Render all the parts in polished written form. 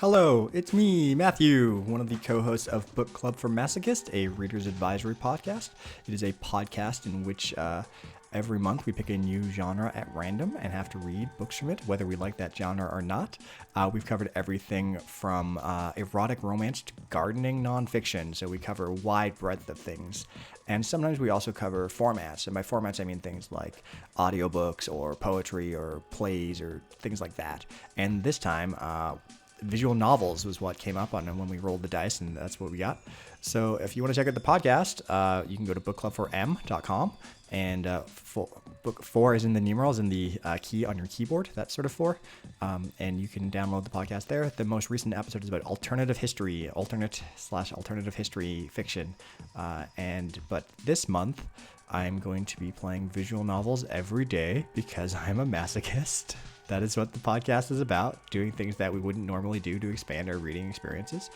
Hello, it's me, Matthew, one of the co-hosts of Book Club for Masochists, a reader's advisory podcast. It is a podcast in which every month we pick a new genre at random and have to read books from it, whether we like that genre or not. We've covered everything from erotic romance to gardening nonfiction, so we cover a wide breadth of things. And sometimes we also cover formats, and by formats I mean things like audiobooks or poetry or plays or things like that. And this time, visual novels was what came up on when we rolled the dice, and that's what we got. So if you want to check out the podcast, you can go to bookclub4m.com, and book 4 is in the numerals in the key on your keyboard, that sort of 4, and you can download the podcast there. The most recent episode is about alternative history, alternate/alternative history fiction, but this month I'm going to be playing visual novels every day because I'm a masochist. That is what the podcast is about, doing things that we wouldn't normally do to expand our reading experiences.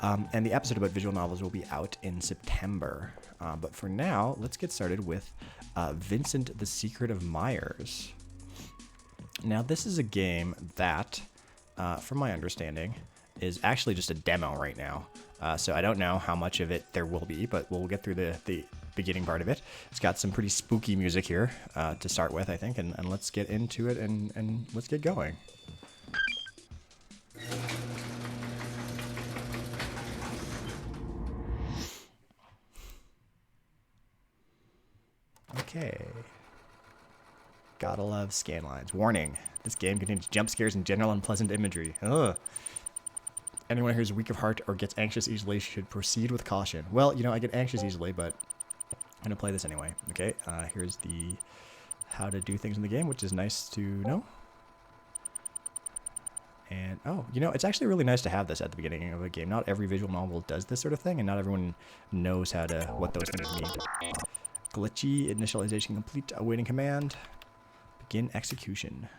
And the episode about visual novels will be out in September. But for now, let's get started with Vincent, the Secret of Myers. Now, this is a game that, from my understanding, is actually just a demo right now. So I don't know how much of it there will be, but we'll get through the beginning part of it. It's got some pretty spooky music here to start with, I think, and let's get into it and let's get going. Okay. Gotta love scan lines. Warning, this game contains jump scares and general unpleasant imagery. Ugh. Anyone who's weak of heart or gets anxious easily should proceed with caution. Well, you know, I get anxious easily, but I'm going to play this anyway. Okay, here's the how to do things in the game, which is nice to know. And, oh, you know, it's actually really nice to have this at the beginning of a game. Not every visual novel does this sort of thing, and not everyone knows what those things mean. Glitchy, initialization complete, awaiting command. Begin execution.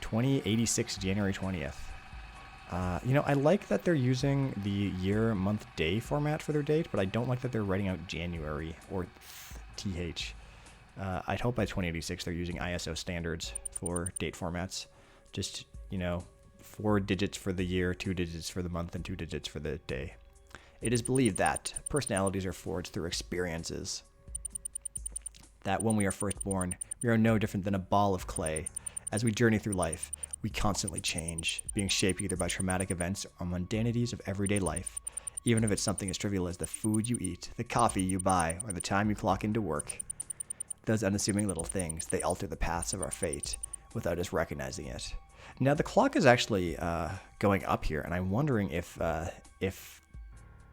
2086, January 20th. You know, I like that they're using the year, month, day format for their date, but I don't like that they're writing out January or TH. I'd hope by 2086 they're using ISO standards for date formats. Just, you know, 4 digits for the year, 2 digits for the month, and 2 digits for the day. It is believed that personalities are forged through experiences. That when we are first born, we are no different than a ball of clay. As we journey through life, we constantly change, being shaped either by traumatic events or mundanities of everyday life, even if it's something as trivial as the food you eat, the coffee you buy, or the time you clock into work. Those unassuming little things, they alter the paths of our fate without us recognizing it. Now, the clock is actually going up here, and I'm wondering if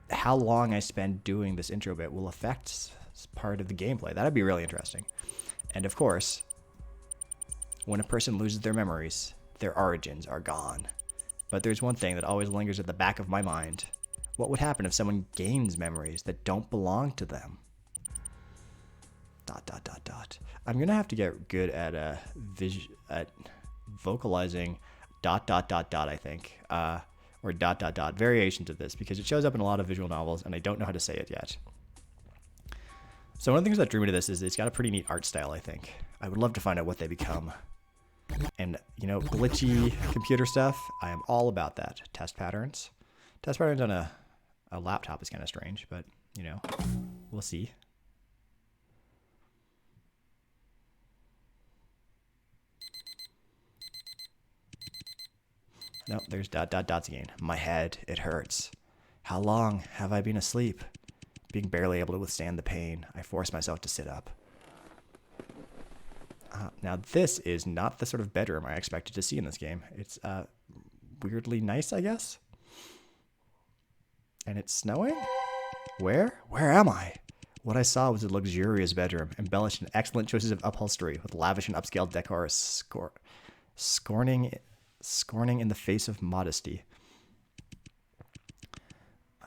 how long I spend doing this intro bit will affect part of the gameplay. That'd be really interesting. And of course, when a person loses their memories, their origins are gone. But there's one thing that always lingers at the back of my mind. What would happen if someone gains memories that don't belong to them? ... I'm gonna have to get good at vocalizing ... I think, or ... variations of this, because it shows up in a lot of visual novels, and I don't know how to say it yet. So one of the things that drew me to this is it's got a pretty neat art style, I think. I would love to find out what they become. And, you know, glitchy computer stuff, I am all about that. Test patterns. Test patterns on a laptop is kind of strange, but, you know, we'll see. No, there's ... again. My head, it hurts. How long have I been asleep? Being barely able to withstand the pain, I force myself to sit up. Now, this is not the sort of bedroom I expected to see in this game. It's weirdly nice, I guess. And it's snowing? Where? Where am I? What I saw was a luxurious bedroom, embellished in excellent choices of upholstery, with lavish and upscale decor scorning in the face of modesty.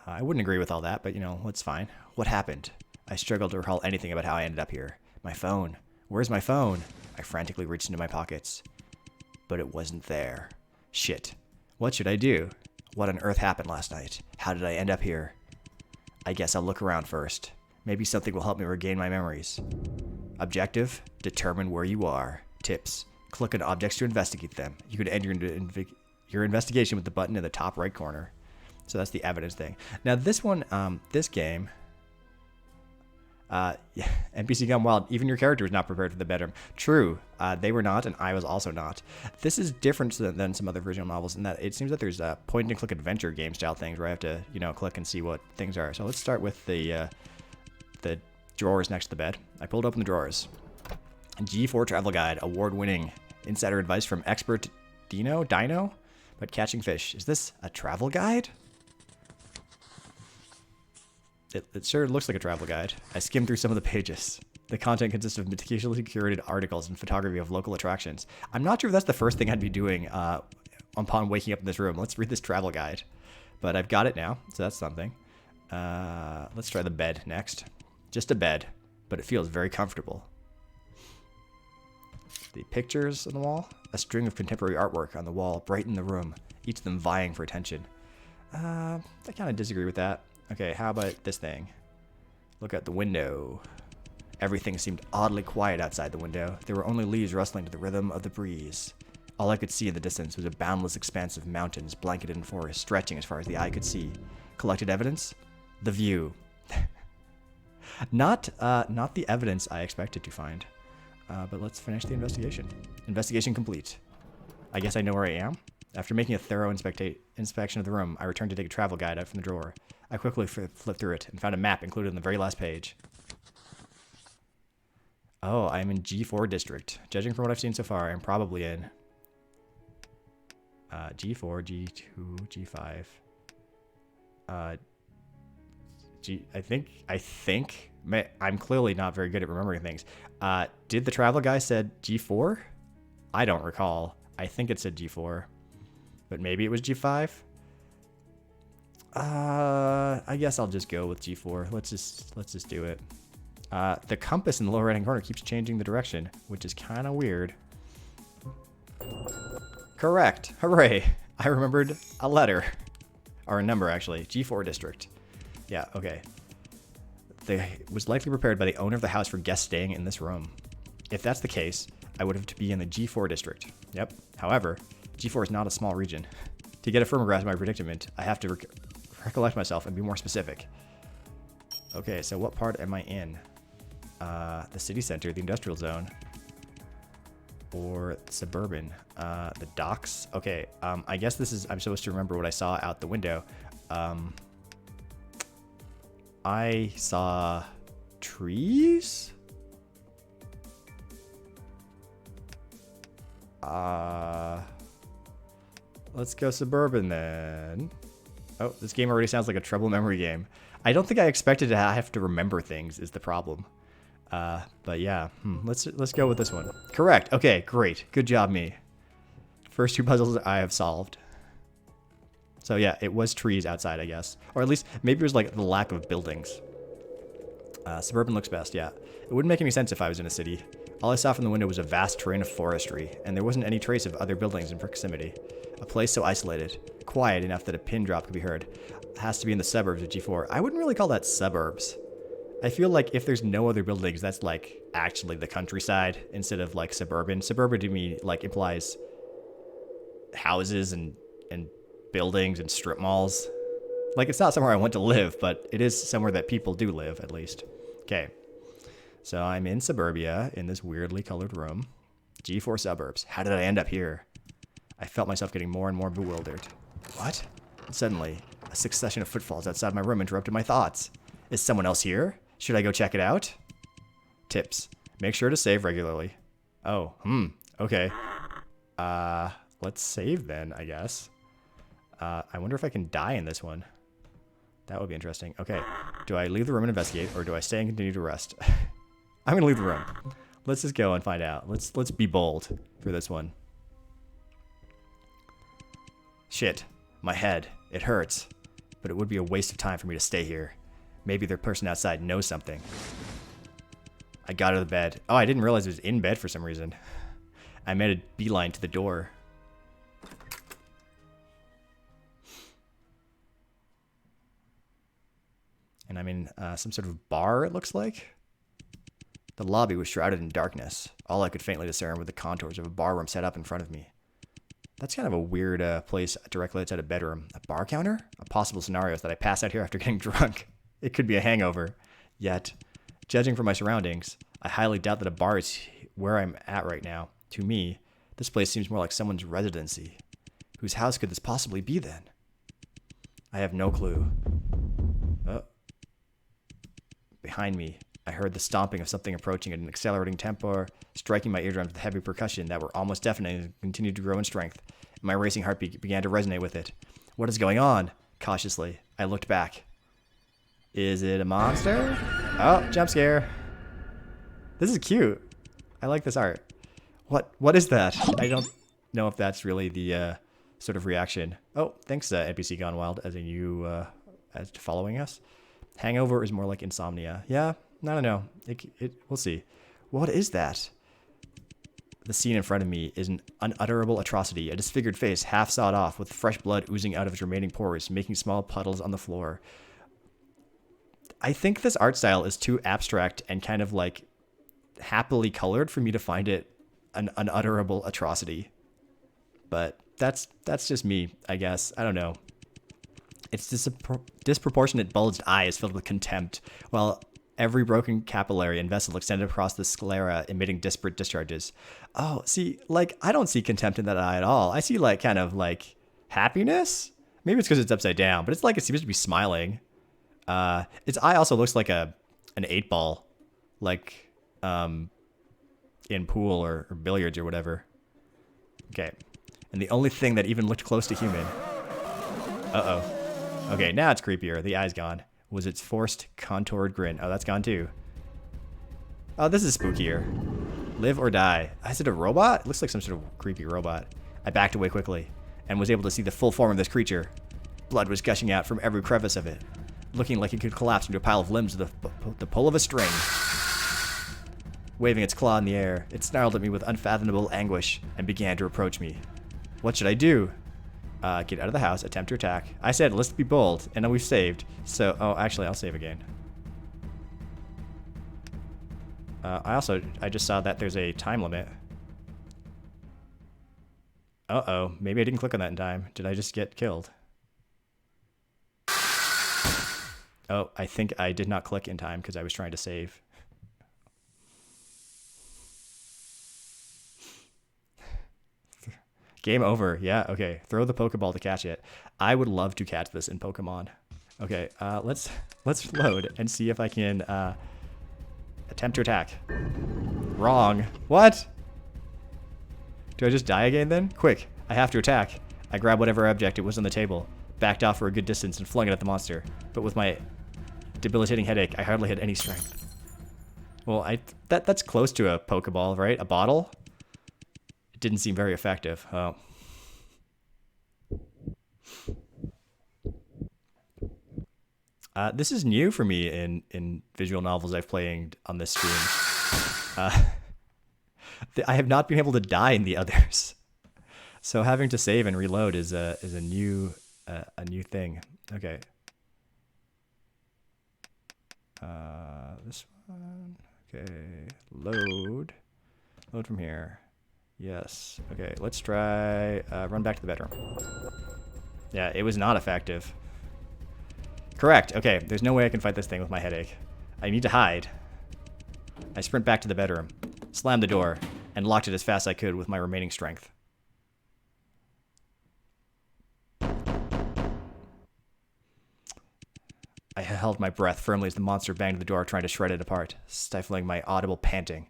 I wouldn't agree with all that, but, you know, it's fine. What happened? I struggled to recall anything about how I ended up here. My phone. Where's my phone? I frantically reached into my pockets, but it wasn't there. Shit. What should I do? What on earth happened last night? How did I end up here? I guess I'll look around first. Maybe something will help me regain my memories. Objective: determine where you are. Tips: click on objects to investigate them. You could enter into your investigation with the button in the top right corner. So that's the evidence thing. Now this one, this game, yeah, NPC Gone Wild, even your character is not prepared for the bedroom. True, they were not, and I was also not. This is different than some other visual novels in that it seems that there's point-and-click adventure game style things where I have to, you know, click and see what things are. So let's start with the drawers next to the bed. I pulled open the drawers. G4 Travel Guide, award-winning insider advice from expert Dino about catching fish. Is this a travel guide? It sure looks like a travel guide. I skimmed through some of the pages. The content consists of meticulously curated articles and photography of local attractions. I'm not sure if that's the first thing I'd be doing upon waking up in this room. Let's read this travel guide. But I've got it now, so that's something. Let's try the bed next. Just a bed, but it feels very comfortable. The pictures on the wall. A string of contemporary artwork on the wall brighten the room, each of them vying for attention. I kind of disagree with that. Okay, how about this thing? Look at the window. Everything seemed oddly quiet outside the window. There were only leaves rustling to the rhythm of the breeze. All I could see in the distance was a boundless expanse of mountains blanketed in forest, stretching as far as the eye could see. Collected evidence? The view. Not the evidence I expected to find. But let's finish the investigation. Investigation complete. I guess I know where I am. After making a thorough inspection of the room, I returned to take a travel guide out from the drawer. I quickly flipped through it and found a map included in the very last page. Oh, I'm in G4 district. Judging from what I've seen so far, I'm probably in G4, G2, G5. I think I'm clearly not very good at remembering things. Did the travel guy said G4? I don't recall. I think it said G4, but maybe it was G5. I guess I'll just go with G4. Let's just do it. The compass in the lower right hand corner keeps changing the direction, which is kind of weird. Correct. Hooray. I remembered a letter. Or a number, actually. G4 district. Yeah, okay. Was likely prepared by the owner of the house for guests staying in this room. If that's the case, I would have to be in the G4 district. Yep. However, G4 is not a small region. To get a firmer grasp of my predicament, I have to recollect myself and be more specific. Okay, so what part am I in? The city center, the industrial zone, or suburban? The docks? Okay, I guess I'm supposed to remember what I saw out the window. I saw trees? Let's go suburban then. Oh, this game already sounds like a trouble memory game. I don't think I expected to have to remember things is the problem. But yeah, let's go with this one. Correct. Okay, great. Good job, me. First two puzzles I have solved. So yeah, it was trees outside, I guess. Or at least, maybe it was like the lack of buildings. Suburban looks best, yeah. It wouldn't make any sense if I was in a city. All I saw from the window was a vast terrain of forestry, and there wasn't any trace of other buildings in proximity. A place so isolated, quiet enough that a pin drop could be heard. It has to be in the suburbs of G4. I wouldn't really call that suburbs. I feel like if there's no other buildings, that's like actually the countryside instead of like suburban. Suburban to me like implies houses and buildings and strip malls. Like it's not somewhere I want to live, but it is somewhere that people do live at least. Okay. So I'm in suburbia in this weirdly colored room. G4 suburbs. How did I end up here? I felt myself getting more and more bewildered. What? Suddenly, a succession of footfalls outside my room interrupted my thoughts. Is someone else here? Should I go check it out? Tips. Make sure to save regularly. Oh, okay. Let's save then, I guess. I wonder if I can die in this one. That would be interesting. Okay. Do I leave the room and investigate, or do I stay and continue to rest? I'm gonna leave the room. Let's just go and find out. Let's be bold for this one. Shit. My head. It hurts. But it would be a waste of time for me to stay here. Maybe the person outside knows something. I got out of the bed. Oh, I didn't realize it was in bed for some reason. I made a beeline to the door. And I'm in some sort of bar, it looks like. The lobby was shrouded in darkness. All I could faintly discern were the contours of a bar room set up in front of me. That's kind of a weird place directly outside a bedroom. A bar counter? A possible scenario is that I pass out here after getting drunk. It could be a hangover. Yet, judging from my surroundings, I highly doubt that a bar is where I'm at right now. To me, this place seems more like someone's residency. Whose house could this possibly be then? I have no clue. Oh. Behind me, I heard the stomping of something approaching at an accelerating tempo, striking my eardrums with heavy percussion that were almost deafening and continued to grow in strength. My racing heartbeat began to resonate with it. What is going on? Cautiously, I looked back. Is it a monster? Oh, jump scare. This is cute. I like this art. What is that? I don't know if that's really the sort of reaction. Oh, thanks, NPC Gone Wild, as as to following us. Hangover is more like insomnia. Yeah, I don't know. We'll see. What is that? The scene in front of me is an unutterable atrocity. A disfigured face, half sawed off, with fresh blood oozing out of its remaining pores, making small puddles on the floor. I think this art style is too abstract and kind of like happily colored for me to find it an unutterable atrocity. But that's just me, I guess. I don't know. Its disproportionate bulged eye is filled with contempt, while every broken capillary and vessel extended across the sclera, emitting disparate discharges. Oh, see, like, I don't see contempt in that eye at all. I see, like, kind of, like, happiness? Maybe it's because it's upside down, but it's like it seems to be smiling. Its eye also looks like an 8-ball, like, in pool or billiards or whatever. Okay. And the only thing that even looked close to human. Uh-oh. Okay, now it's creepier. The eye's gone. Was its forced, contoured grin. Oh, that's gone too. Oh, this is spookier. Live or die. Is it a robot? It looks like some sort of creepy robot. I backed away quickly and was able to see the full form of this creature. Blood was gushing out from every crevice of it, looking like it could collapse into a pile of limbs with the pull of a string. Waving its claw in the air, it snarled at me with unfathomable anguish and began to approach me. What should I do? Get out of the house, attempt to attack. I said, let's be bold, and then we've saved. So, oh, actually, I'll save again. I just saw that there's a time limit. Uh-oh, maybe I didn't click on that in time. Did I just get killed? Oh, I think I did not click in time because I was trying to save. Game over. Yeah, okay. Throw the Pokeball to catch it. I would love to catch this in Pokemon. Okay, let's load and see if I can attempt to attack. Wrong. What? Do I just die again then? Quick, I have to attack. I grabbed whatever object it was on the table, backed off for a good distance, and flung it at the monster. But with my debilitating headache, I hardly had any strength. Well, that's close to a Pokeball, right? A bottle? It didn't seem very effective. Oh. This is new for me in visual novels I've played on this stream. I have not been able to die in the others, so having to save and reload is a new thing. Okay. This one. Okay. Load from here. Yes. Okay, let's try run back to the bedroom. Yeah, it was not effective. Correct. Okay, there's no way I can fight this thing with my headache. I need to hide. I sprint back to the bedroom, slammed the door, and locked it as fast as I could with my remaining strength. I held my breath firmly as the monster banged the door, trying to shred it apart, stifling my audible panting.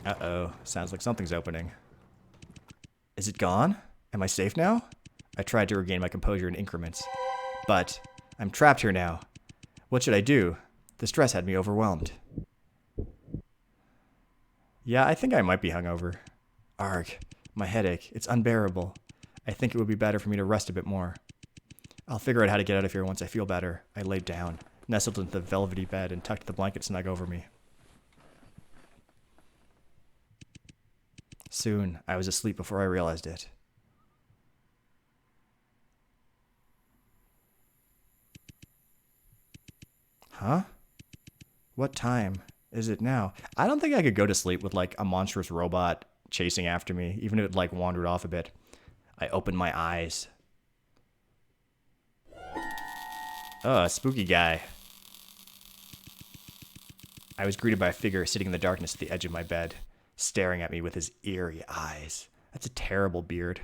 Uh-oh. Sounds like something's opening. Is it gone? Am I safe now? I tried to regain my composure in increments. But I'm trapped here now. What should I do? The stress had me overwhelmed. Yeah, I think I might be hungover. Arg. My headache. It's unbearable. I think it would be better for me to rest a bit more. I'll figure out how to get out of here once I feel better. I laid down, nestled into the velvety bed, and tucked the blanket snug over me. Soon, I was asleep before I realized it. Huh? What time is it now? I don't think I could go to sleep with like a monstrous robot chasing after me, even if it like wandered off a bit. I opened my eyes. Oh, a spooky guy. I was greeted by a figure sitting in the darkness at the edge of my bed, staring at me with his eerie eyes. That's a terrible beard.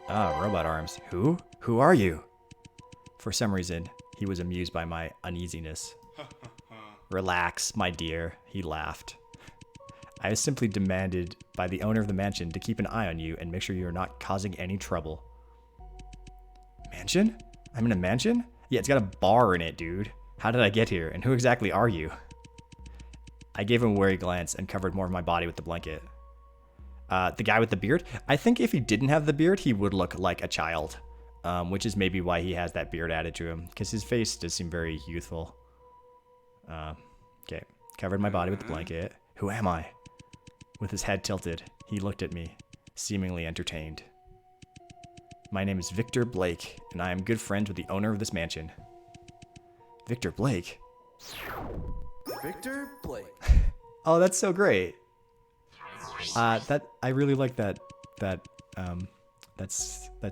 Ah, robot arms. Who? Who are you? For some reason, he was amused by my uneasiness. Relax, my dear, he laughed. I was simply demanded by the owner of the mansion to keep an eye on you and make sure you're not causing any trouble. Mansion? I'm in a mansion? Yeah, it's got a bar in it, dude. How did I get here, and who exactly are you? I gave him a wary glance and covered more of my body with the blanket. The guy with the beard? I think if he didn't have the beard, he would look like a child, which is maybe why he has that beard added to him, because his face does seem very youthful. Okay, covered my body with the blanket. Who am I? With his head tilted, he looked at me, seemingly entertained. My name is Victor Blake, and I am good friends with the owner of this mansion. Victor Blake? Victor Blake. Oh, that's so great. I really like that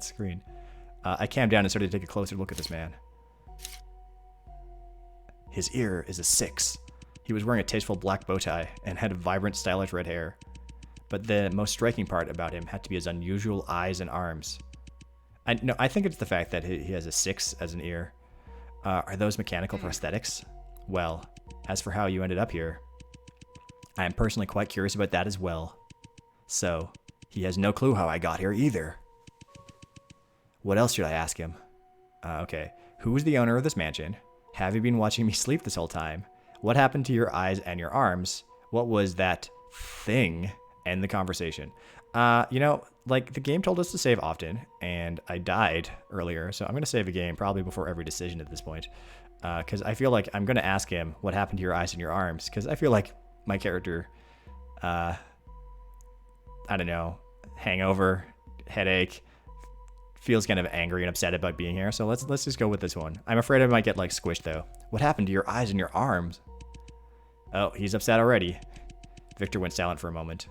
screen. I calmed down and started to take a closer look at this man. His ear is a 6. He was wearing a tasteful black bow tie and had vibrant, stylish red hair. But the most striking part about him had to be his unusual eyes and arms. I think it's the fact that he has a 6 as an ear. Are those mechanical prosthetics? Well, as for how you ended up here, I am personally quite curious about that as well. So, he has no clue how I got here either. What else should I ask him? Okay. Who is the owner of this mansion? Have you been watching me sleep this whole time? What happened to your eyes and your arms? What was that thing? End the conversation. Like the game told us to save often, and I died earlier, so I'm going to save a game probably before every decision at this point. Because I feel like I'm going to ask him, what happened to your eyes and your arms? Because I feel like my character, I don't know, hangover, headache, feels kind of angry and upset about being here. So let's just go with this one. I'm afraid I might get like squished though. What happened to your eyes and your arms? Oh, he's upset already. Victor went silent for a moment.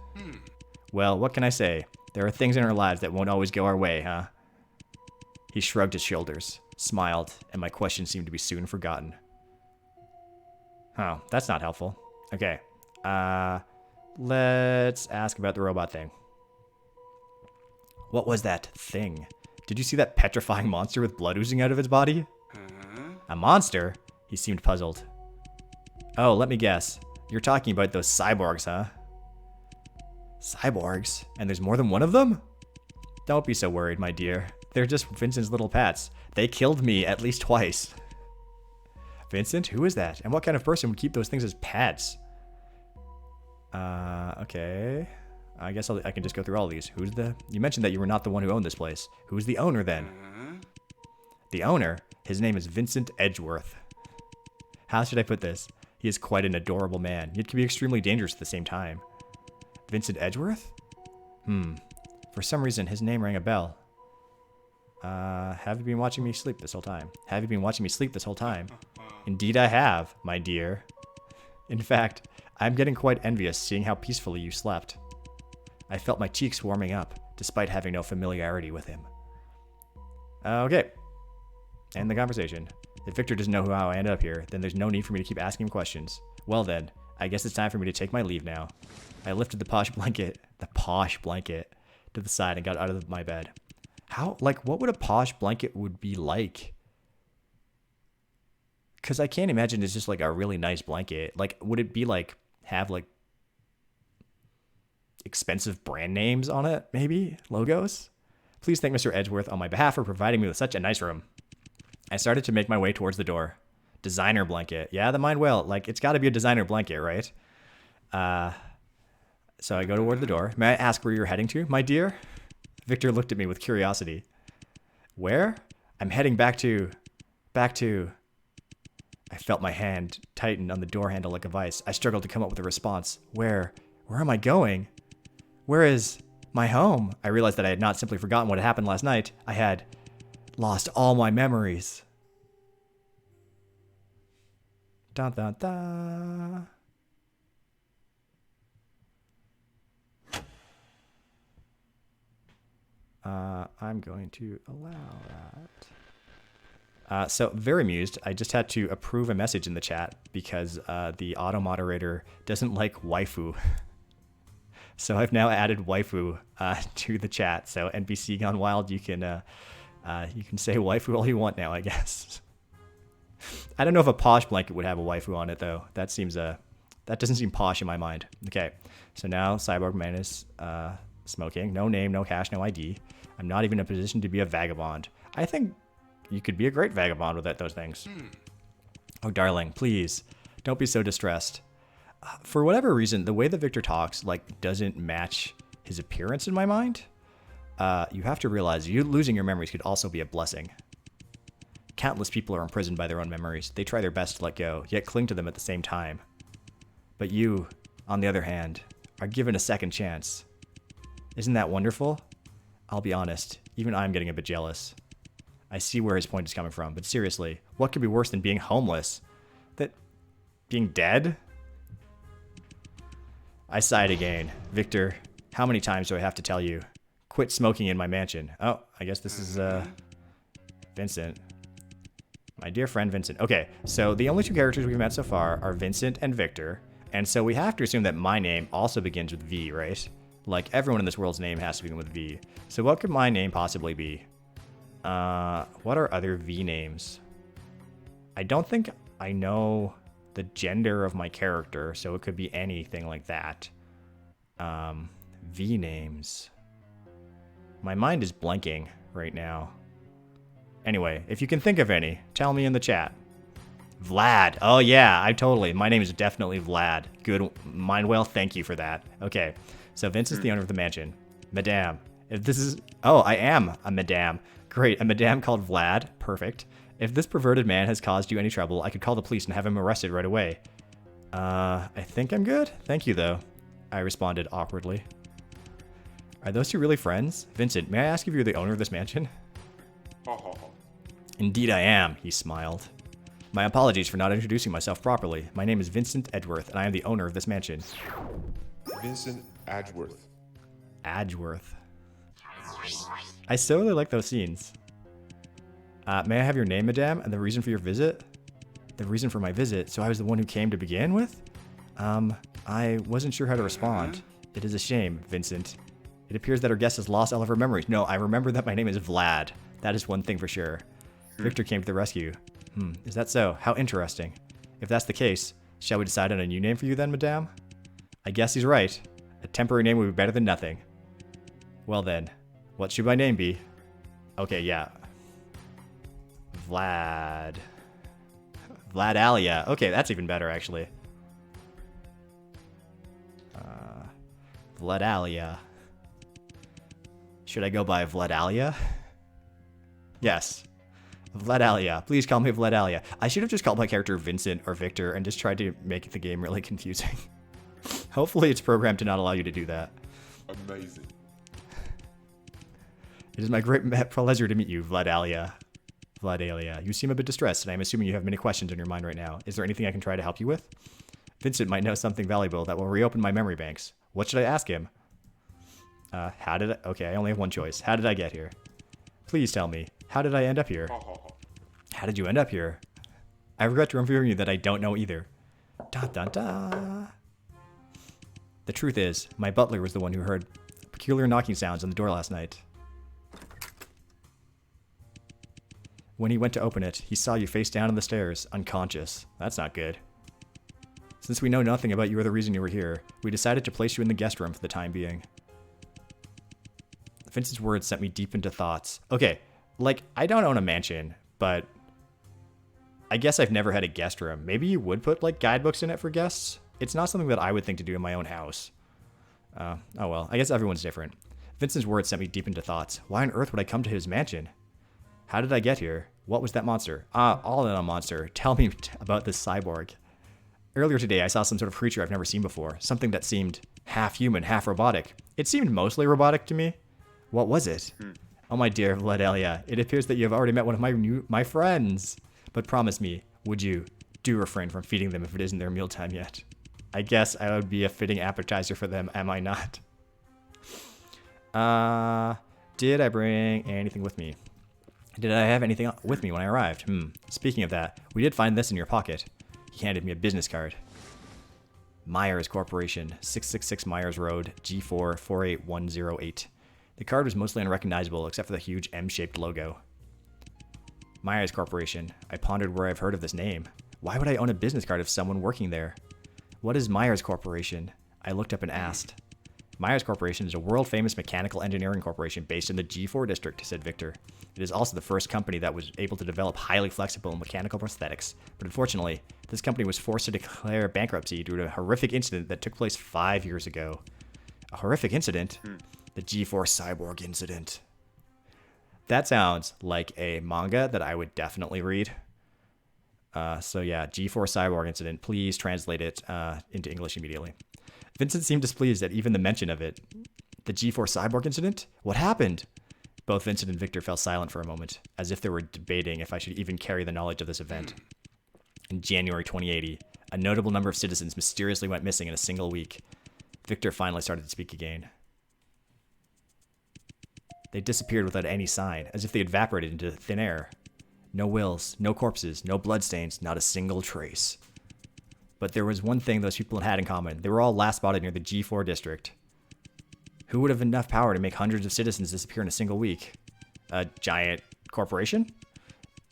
Well, what can I say? There are things in our lives that won't always go our way, huh? He shrugged his shoulders, smiled, and my question seemed to be soon forgotten. Oh, that's not helpful. Okay. Let's ask about the robot thing. What was that thing? Did you see that petrifying monster with blood oozing out of its body? A monster? He seemed puzzled. Oh, let me guess. You're talking about those cyborgs, huh? Cyborgs? And there's more than one of them? Don't be so worried, my dear. They're just Vincent's little pets. They killed me at least twice. Vincent? Who is that? And what kind of person would keep those things as pets? Okay. I guess I can just go through all these. You mentioned that you were not the one who owned this place. Who's the owner then? The owner? His name is Vincent Edgeworth. How should I put this? He is quite an adorable man, yet can be extremely dangerous at the same time. Vincent Edgeworth? For some reason, his name rang a bell. Have you been watching me sleep this whole time? Have you been watching me sleep this whole time? Indeed I have, my dear. In fact, I'm getting quite envious seeing how peacefully you slept. I felt my cheeks warming up, despite having no familiarity with him. Okay. End the conversation. If Victor doesn't know how I ended up here, then there's no need for me to keep asking him questions. Well then, I guess it's time for me to take my leave now. I lifted the posh blanket, to the side and got out of my bed. What would a posh blanket would be like? Because I can't imagine it's just like a really nice blanket. Like, would it be like, have like expensive brand names on it, maybe? Logos? Please thank Mr. Edgeworth on my behalf for providing me with such a nice room. I started to make my way towards the door. Designer blanket. Yeah, the mind well. Like, it's got to be a designer blanket, right? So I go toward the door. May I ask where you're heading to, my dear? Victor looked at me with curiosity. Where? I'm heading back to... I felt my hand tighten on the door handle like a vice. I struggled to come up with a response. Where am I going? Where is my home? I realized that I had not simply forgotten what had happened last night. I had Lost all my memories. Dun, dun, dun. I'm going to allow that. So very amused. I just had to approve a message in the chat because the auto moderator doesn't like waifu. So I've now added waifu to the chat. So NPC Gone Wild, you can say waifu all you want now, I guess. I don't know if a posh blanket would have a waifu on it though. That doesn't seem posh in my mind. Okay, so now Cyborg Man is smoking. No name, no cash, no ID. I'm not even in a position to be a vagabond. I think you could be a great vagabond with those things. Oh, darling, please don't be so distressed. For whatever reason, the way that Victor talks doesn't match his appearance in my mind. You have to realize you losing your memories could also be a blessing. Countless people are imprisoned by their own memories. They try their best to let go, yet cling to them at the same time. But you, on the other hand, are given a second chance. Isn't that wonderful? I'll be honest, even I'm getting a bit jealous. I see where his point is coming from, but seriously, what could be worse than being homeless? Being dead? I sighed again. Victor, how many times do I have to tell you? Quit smoking in my mansion. Oh, I guess this is, Vincent. My dear friend Vincent. Okay, so the only two characters we've met so far are Vincent and Victor, and so we have to assume that my name also begins with V, right? Like, everyone in this world's name has to begin with V. So what could my name possibly be? What are other V names? I don't think I know the gender of my character, so it could be anything like that. V names. My mind is blanking right now. Anyway, if you can think of any, tell me in the chat. Vlad. Oh yeah, my name is definitely Vlad. Good, mind well, thank you for that. Okay, so Vince is the owner of the mansion. Madame. If this is, I am a madame. Great, a madame called Vlad. Perfect. If this perverted man has caused you any trouble, I could call the police and have him arrested right away. I think I'm good. Thank you though. I responded awkwardly. Are those two really friends? Vincent, may I ask if you're the owner of this mansion? Indeed I am, he smiled. My apologies for not introducing myself properly. My name is Vincent Edgeworth, and I am the owner of this mansion. Vincent Edgeworth. Edgeworth. I so really like those scenes. May I have your name, madame, and the reason for your visit? The reason for my visit? So I was the one who came to begin with? I wasn't sure how to respond. It is a shame, Vincent. It appears that our guest has lost all of her memories. No, I remember that my name is Vlad. That is one thing for sure. Victor came to the rescue. Is that so? How interesting. If that's the case, shall we decide on a new name for you then, madame? I guess he's right. A temporary name would be better than nothing. Well then, what should my name be? Okay, yeah. Vlad. Vladalia. Okay, that's even better, actually. Vladalia. Should I go by Vladalia? Yes. Vladalia. Please call me Vladalia. I should have just called my character Vincent or Victor and just tried to make the game really confusing. Hopefully it's programmed to not allow you to do that. Amazing. It is my great pleasure to meet you, Vladalia. Vladalia. You seem a bit distressed, and I'm assuming you have many questions on your mind right now. Is there anything I can try to help you with? Vincent might know something valuable that will reopen my memory banks. What should I ask him? Okay, I only have one choice. How did I get here? Please tell me. How did I end up here? How did you end up here? I regret to inform you that I don't know either. Da da da. The truth is, my butler was the one who heard peculiar knocking sounds on the door last night. When he went to open it, he saw you face down on the stairs, unconscious. That's not good. Since we know nothing about you or the reason you were here, we decided to place you in the guest room for the time being. Vincent's words sent me deep into thoughts. Okay, I don't own a mansion, but I guess I've never had a guest room. Maybe you would put, guidebooks in it for guests? It's not something that I would think to do in my own house. Oh well, I guess everyone's different. Vincent's words sent me deep into thoughts. Why on earth would I come to his mansion? How did I get here? What was that monster? All in a monster. Tell me about this cyborg. Earlier today, I saw some sort of creature I've never seen before. Something that seemed half human, half robotic. It seemed mostly robotic to me. What was it? Oh, my dear Vladelia, it appears that you have already met one of my friends. But promise me, would you do refrain from feeding them if it isn't their mealtime yet? I guess I would be a fitting appetizer for them, am I not? Did I bring anything with me? Did I have anything with me when I arrived? Speaking of that, we did find this in your pocket. He handed me a business card. Myers Corporation, 666 Myers Road, G4 48108. The card was mostly unrecognizable except for the huge M-shaped logo. Myers Corporation. I pondered where I've heard of this name. Why would I own a business card of someone working there? What is Myers Corporation? I looked up and asked. Myers Corporation is a world-famous mechanical engineering corporation based in the G4 district, said Victor. It is also the first company that was able to develop highly flexible mechanical prosthetics. But unfortunately, this company was forced to declare bankruptcy due to a horrific incident that took place 5 years ago. A horrific incident? The G4 cyborg incident. That sounds like a manga that I would definitely read. So yeah, G4 cyborg incident. Please translate it into English immediately. Vincent seemed displeased at even the mention of it. The G4 cyborg incident? What happened? Both Vincent and Victor fell silent for a moment, as if they were debating if I should even carry the knowledge of this event. In January 2080, a notable number of citizens mysteriously went missing in a single week. Victor finally started to speak again. They disappeared without any sign, as if they evaporated into thin air. No wills, no corpses, no bloodstains, not a single trace. But there was one thing those people had in common. They were all last spotted near the G4 district. Who would have enough power to make hundreds of citizens disappear in a single week? A giant corporation?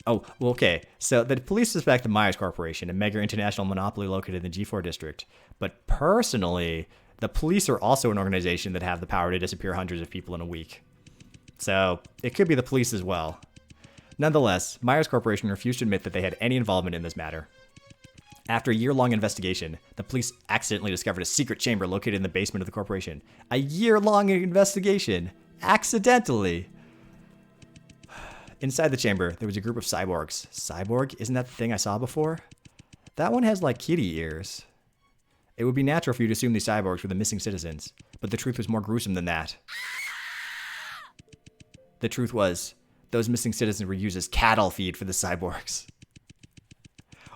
Oh, well, okay. So the police suspect the Myers Corporation, a mega international monopoly located in the G4 district. But personally, the police are also an organization that have the power to disappear hundreds of people in a week. So it could be the police as well. Nonetheless, Myers Corporation refused to admit that they had any involvement in this matter. After a year-long investigation, the police accidentally discovered a secret chamber located in the basement of the corporation. A year-long investigation! Accidentally! Inside the chamber, there was a group of cyborgs. Cyborg? Isn't that the thing I saw before? That one has like kitty ears. It would be natural for you to assume these cyborgs were the missing citizens, but the truth was more gruesome than that. The truth was, those missing citizens were used as cattle feed for the cyborgs.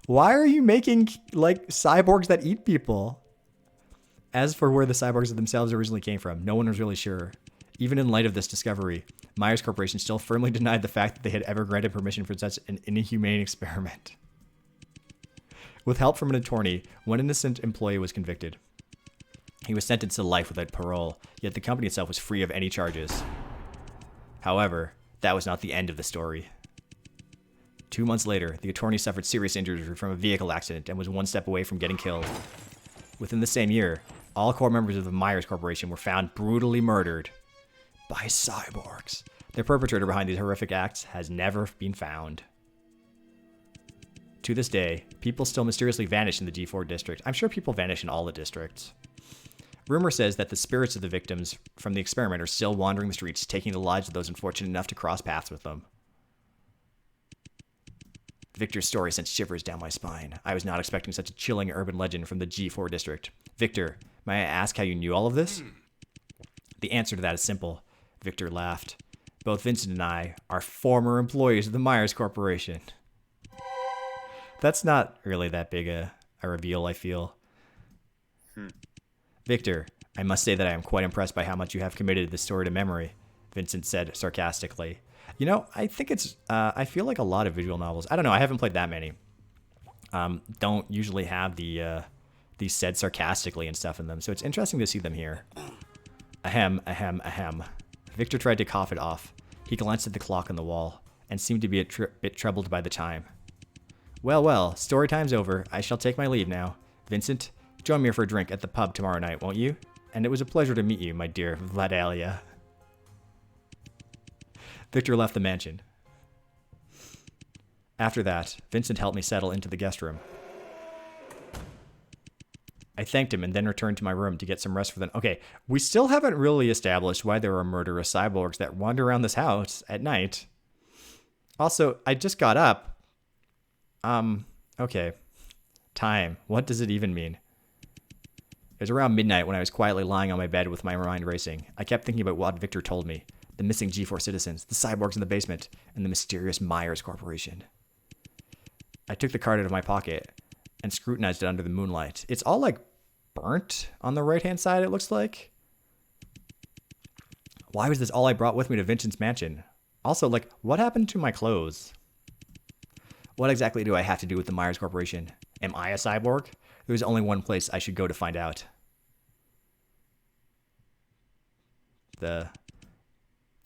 Why are you making, like, cyborgs that eat people? As for where the cyborgs themselves originally came from, no one was really sure. Even in light of this discovery, Myers Corporation still firmly denied the fact that they had ever granted permission for such an inhumane experiment. With help from an attorney, one innocent employee was convicted. He was sentenced to life without parole, yet the company itself was free of any charges. However, that was not the end of the story. 2 months later, the attorney suffered serious injuries from a vehicle accident and was one step away from getting killed. Within the same year, all core members of the Myers Corporation were found brutally murdered by cyborgs. The perpetrator behind these horrific acts has never been found. To this day, people still mysteriously vanish in the G4 district. I'm sure people vanish in all the districts. Rumor says that the spirits of the victims from the experiment are still wandering the streets, taking the lives of those unfortunate enough to cross paths with them. Victor's story sent shivers down my spine. I was not expecting such a chilling urban legend from the G4 district. Victor, may I ask how you knew all of this? The answer to that is simple. Victor laughed. Both Vincent and I are former employees of the Myers Corporation. That's not really that big a reveal, I feel. Victor, I must say that I am quite impressed by how much you have committed this story to memory, Vincent said sarcastically. You know, I think it's, I feel like a lot of visual novels, I don't know, I haven't played that many, don't usually have these said sarcastically and stuff in them, so it's interesting to see them here. Ahem, ahem, ahem. Victor tried to cough it off. He glanced at the clock on the wall, and seemed to be a bit troubled by the time. Well, story time's over. I shall take my leave now. Vincent, join me for a drink at the pub tomorrow night, won't you? And it was a pleasure to meet you, my dear Vladalia. Victor left the mansion. After that, Vincent helped me settle into the guest room. I thanked him and then returned to my room to get some rest for the... Okay, we still haven't really established why there are murderous cyborgs that wander around this house at night. Also, I just got up. Okay. Time. What does it even mean? It was around midnight when I was quietly lying on my bed with my mind racing. I kept thinking about what Victor told me. The missing G4 citizens, the cyborgs in the basement, and the mysterious Myers Corporation. I took the card out of my pocket and scrutinized it under the moonlight. It's all like burnt on the right-hand side, it looks like. Why was this all I brought with me to Vincent's mansion? Also, like, what happened to my clothes? What exactly do I have to do with the Myers Corporation? Am I a cyborg? There's only one place I should go to find out.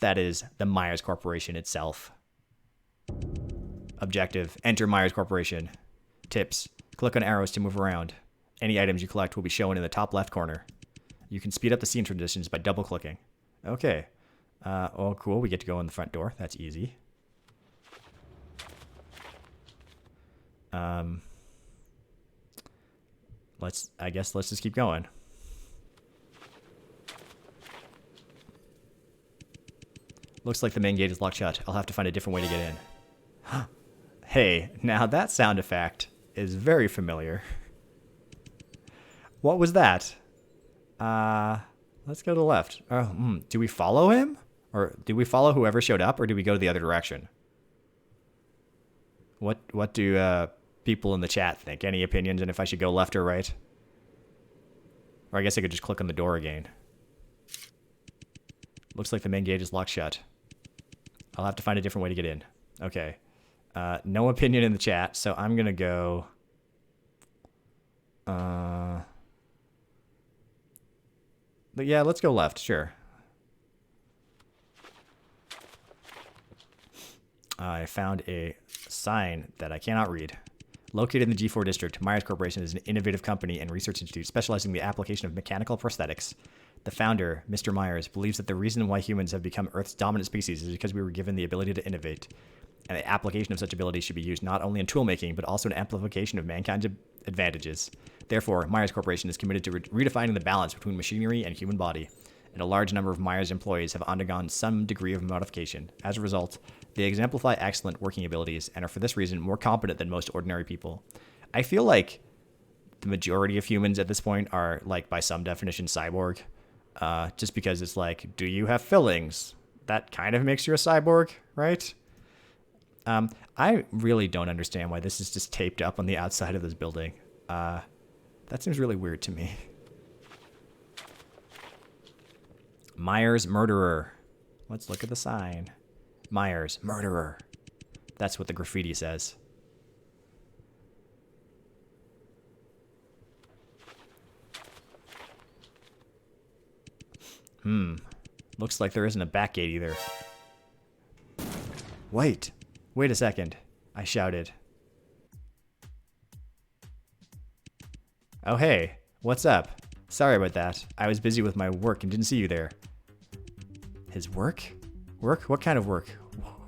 That is the Myers Corporation itself. Objective, enter Myers Corporation. Tips, click on arrows to move around. Any items you collect will be shown in the top left corner. You can speed up the scene transitions by double clicking. Okay. Oh, cool. We get to go in the front door. That's easy. I guess let's just keep going. Looks like the main gate is locked shut. I'll have to find a different way to get in. Hey, now that sound effect is very familiar. What was that? Let's go to the left. Do we follow him? Or do we follow whoever showed up, or do we go the other direction? What do people in the chat think? Any opinions on if I should go left or right? Or I guess I could just click on the door again. Looks like the main gate is locked shut. I'll have to find a different way to get in. Okay. No opinion in the chat, so I'm going to go... But yeah, let's go left, sure. I found a sign that I cannot read. Located in the G4 district, Myers Corporation is an innovative company and research institute specializing in the application of mechanical prosthetics. The founder, Mr. Myers, believes that the reason why humans have become Earth's dominant species is because we were given the ability to innovate. And the application of such abilities should be used not only in tool making, but also in amplification of mankind's advantages. Therefore, Myers Corporation is committed to redefining the balance between machinery and human body, and a large number of Myers employees have undergone some degree of modification. As a result, they exemplify excellent working abilities and are for this reason more competent than most ordinary people. I feel like the majority of humans at this point are, like, by some definition, cyborg. Just because it's like, do you have fillings? That kind of makes you a cyborg, right? I really don't understand why this is just taped up on the outside of this building. That seems really weird to me. Myers murderer. Let's look at the sign. Myers murderer. That's what the graffiti says. Looks like there isn't a back gate either. Wait a second, I shouted. Oh hey, what's up? Sorry about that. I was busy with my work and didn't see you there. His work? Work? What kind of work?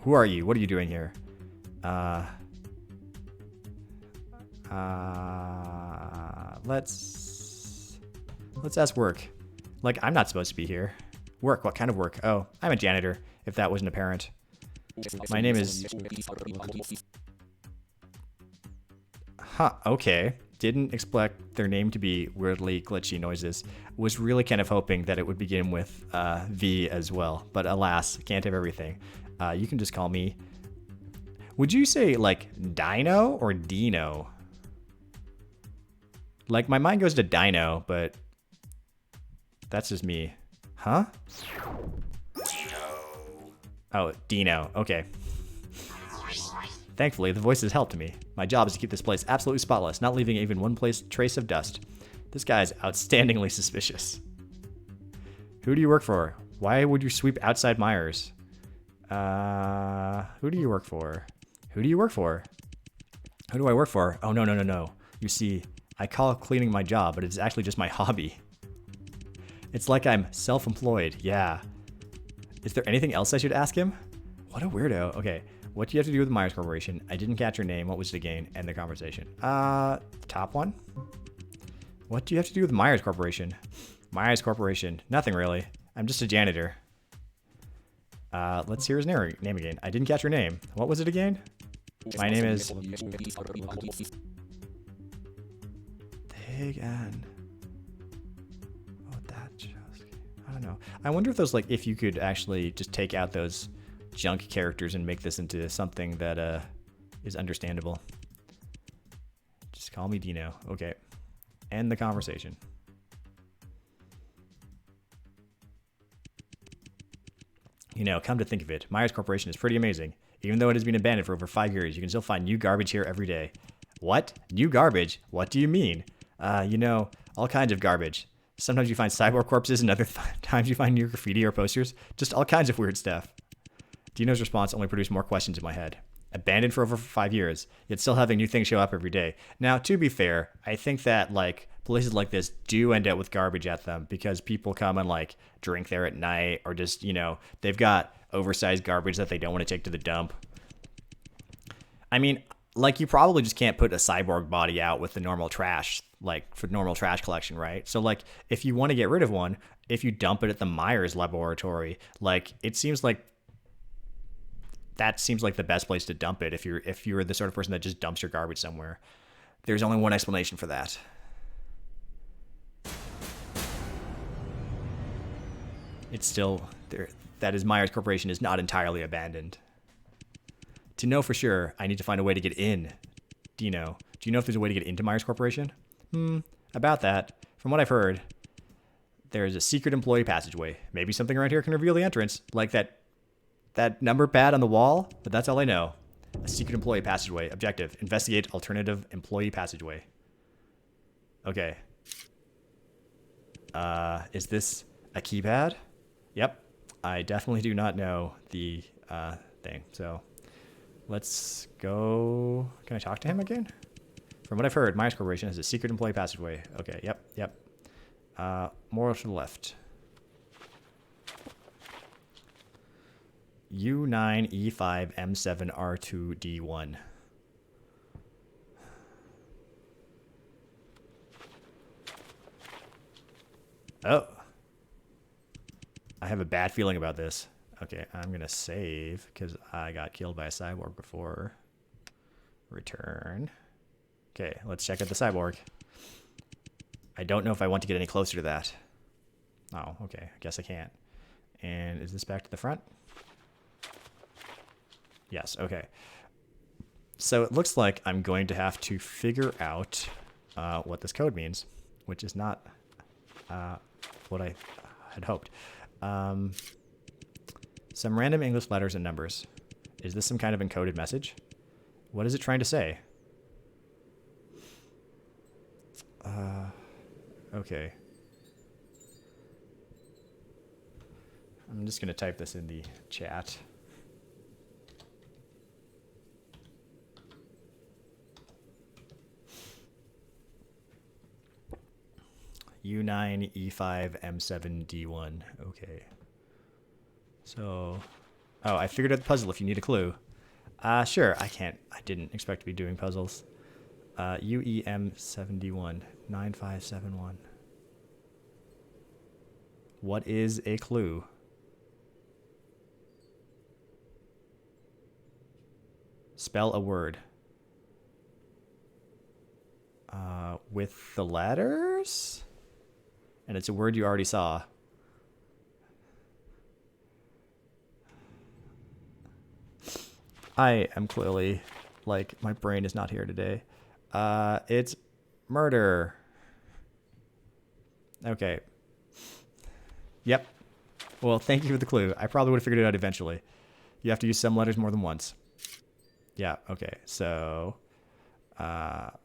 Who are you? What are you doing here? Let's ask work. Like, I'm not supposed to be here. Work? What kind of work? Oh, I'm a janitor, if that wasn't apparent. My name is... Huh, okay. Didn't expect their name to be weirdly glitchy noises. Was really kind of hoping that it would begin with V as well. But alas, can't have everything. You can just call me... Would you say, like, Dino or Dino? Like, my mind goes to Dino, but... That's just me. Huh? Dino. Oh, Dino. Okay. Thankfully, the voices helped me. My job is to keep this place absolutely spotless, not leaving even one trace of dust. This guy's outstandingly suspicious. Who do you work for? Why would you sweep outside Myers? Who do you work for? Who do you work for? Who do I work for? Oh, no. You see, I call cleaning my job, but it's actually just my hobby. It's like I'm self-employed, yeah. Is there anything else I should ask him? What a weirdo. Okay, what do you have to do with the Myers Corporation? I didn't catch your name. What was it again? End the conversation. Top one? What do you have to do with the Myers Corporation? Myers Corporation. Nothing really. I'm just a janitor. Let's hear his name again. I didn't catch your name. What was it again? My name is... Big N. don't know. I wonder if those, like, if you could actually just take out those junk characters and make this into something that is understandable. Just call me Dino. Okay. End the conversation. You know, come to think of it, Myers Corporation is pretty amazing. Even though it has been abandoned for over 5 years, you can still find new garbage here every day. What? New garbage? What do you mean? You know, all kinds of garbage. Sometimes you find cyborg corpses and other times you find new graffiti or posters. Just all kinds of weird stuff. Dino's response only produced more questions in my head. Abandoned for over 5 years, yet still having new things show up every day. Now, to be fair, I think that, like, places like this do end up with garbage at them because people come and, like, drink there at night, or just, you know, they've got oversized garbage that they don't want to take to the dump. I mean, like, you probably just can't put a cyborg body out with the normal trash, like, for normal trash collection, right? So, like, if you want to get rid of one, if you dump it at the Myers laboratory, like, it seems like that seems like the best place to dump it if you're the sort of person that just dumps your garbage somewhere. There's only one explanation for that. It's still there. That is, Myers Corporation is not entirely abandoned. To know for sure, I need to find a way to get in. Dino, do you know if there's a way to get into Myers Corporation? About that, from what I've heard, there's a secret employee passageway. Maybe something around here can reveal the entrance, like that number pad on the wall, but that's all I know. A secret employee passageway. Objective: investigate alternative employee passageway. Okay. Is this a keypad? Yep. I definitely do not know the thing. So let's go. Can I talk to him again? From what I've heard, Myers Corporation has a secret employee passageway. Okay. Yep. More to the left. U9E5M7R2D1. Oh. I have a bad feeling about this. Okay, I'm going to save because I got killed by a cyborg before. Return. Okay, let's check out the cyborg. I don't know if I want to get any closer to that. Oh, okay. I guess I can't. And is this back to the front? Yes, okay. So it looks like I'm going to have to figure out what this code means, which is not what I had hoped. Some random English letters and numbers. Is this some kind of encoded message? What is it trying to say? Okay. I'm just going to type this in the chat. U9E5M7D1. Okay. So, oh, I figured out the puzzle if you need a clue. Sure, I didn't expect to be doing puzzles. UEM71 9571. What is a clue? Spell a word. With the letters? And it's a word you already saw. I am clearly, like, my brain is not here today. It's murder. Okay. Yep. Well, thank you for the clue. I probably would have figured it out eventually. You have to use some letters more than once. Yeah, okay. So, 5,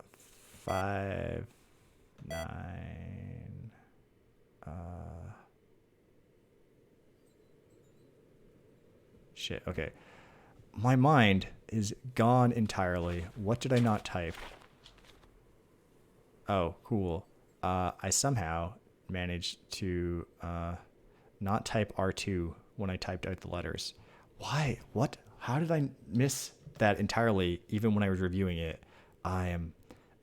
9... shit, okay. My mind is gone entirely. What did I not type? Oh, cool. I somehow managed to not type R2 when I typed out the letters. Why? What? How did I miss that entirely, even when I was reviewing it? I am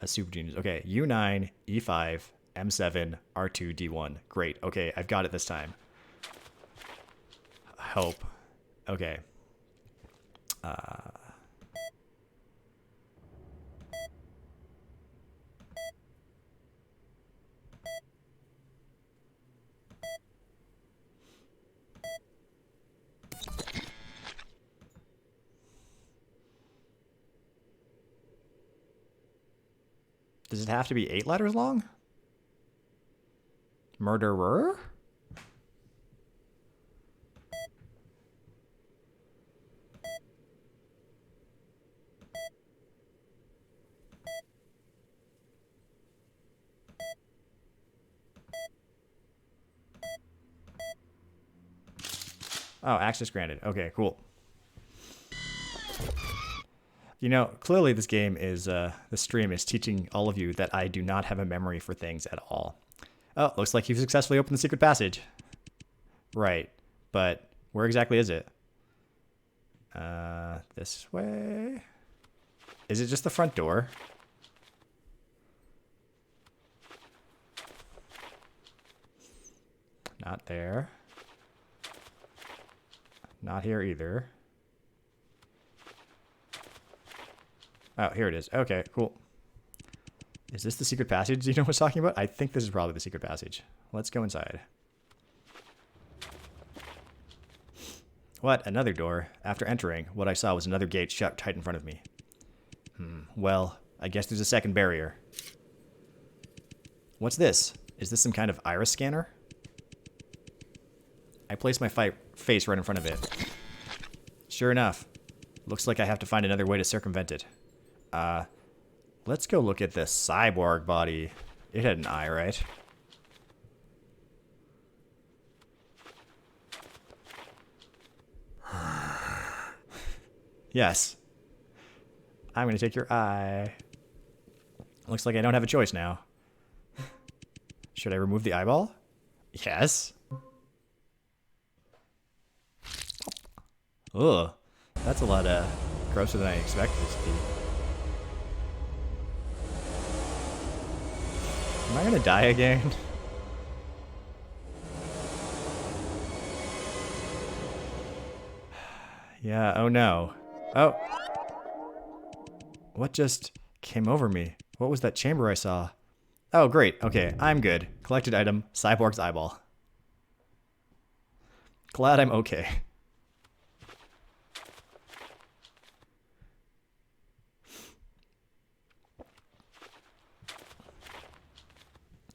a super genius. Okay, U9, E5, M7, R2, D1. Great. Okay, I've got it this time. I hope. Okay. Does it have to be 8 letters long? Murderer? Oh, access granted. Okay, cool. You know, clearly this game is, the stream is teaching all of you that I do not have a memory for things at all. Oh, looks like you've successfully opened the secret passage. Right, but where exactly is it? This way? Is it just the front door? Not there. Not here either. Oh, here it is. Okay, cool. Is this the secret passage? Do you know what I'm talking about? I think this is probably the secret passage. Let's go inside. What? Another door? After entering, what I saw was another gate shut tight in front of me. Well, I guess there's a second barrier. What's this? Is this some kind of iris scanner? I place my face right in front of it. Sure enough. Looks like I have to find another way to circumvent it. Let's go look at this cyborg body. It had an eye, right? Yes. I'm gonna take your eye. Looks like I don't have a choice now. Should I remove the eyeball? Yes. Ugh. That's a lot grosser than I expected it to be. Am I gonna die again? Yeah, oh no. Oh. What just came over me? What was that chamber I saw? Oh, great. Okay, I'm good. Collected item, cyborg's eyeball. Glad I'm okay.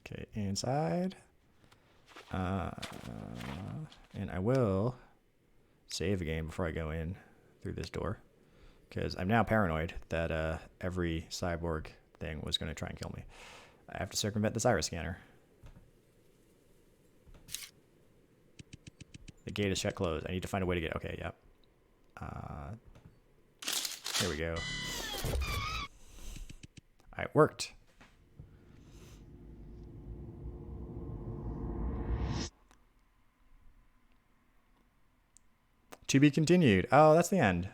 Okay, inside. And I will save a game before I go in through this door. Because I'm now paranoid that every cyborg thing was going to try and kill me. I have to circumvent this iris scanner. The gate is shut closed. I need to find a way to get... Okay, yep. Here we go. It worked. To be continued. Oh, that's the end.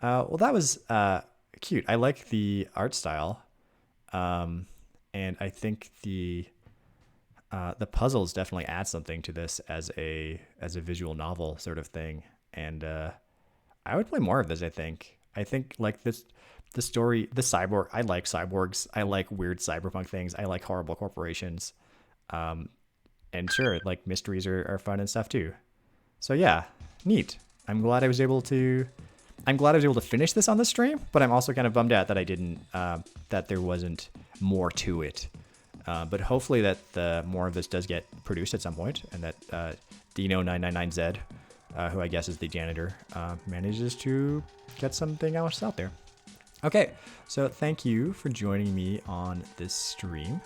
Well, that was cute. I like the art style, and I think the puzzles definitely add something to this as a visual novel sort of thing. And I would play more of this. I think like this, the story, the cyborg. I like cyborgs. I like weird cyberpunk things. I like horrible corporations, and sure, like mysteries are fun and stuff too. So yeah, neat. I'm glad I was able to finish this on the stream, but I'm also kind of bummed out that I didn't, that there wasn't more to it. But hopefully that more of this does get produced at some point, and that Dino999Z, who I guess is the janitor, manages to get something else out there. Okay, so thank you for joining me on this stream.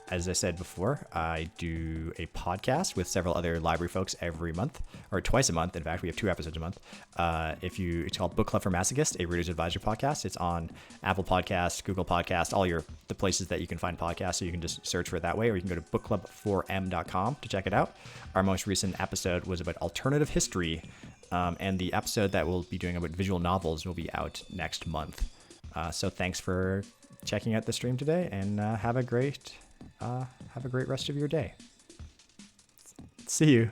As I said before, I do a podcast with several other library folks every month, or twice a month. In fact, we have 2 episodes a month. It's called Book Club for Masochists, a Reader's Advisor podcast. It's on Apple Podcasts, Google Podcasts, all the places that you can find podcasts. So you can just search for it that way, or you can go to bookclub4m.com to check it out. Our most recent episode was about alternative history, and the episode that we'll be doing about visual novels will be out next month. So thanks for checking out the stream today, and have a great rest of your day. See you.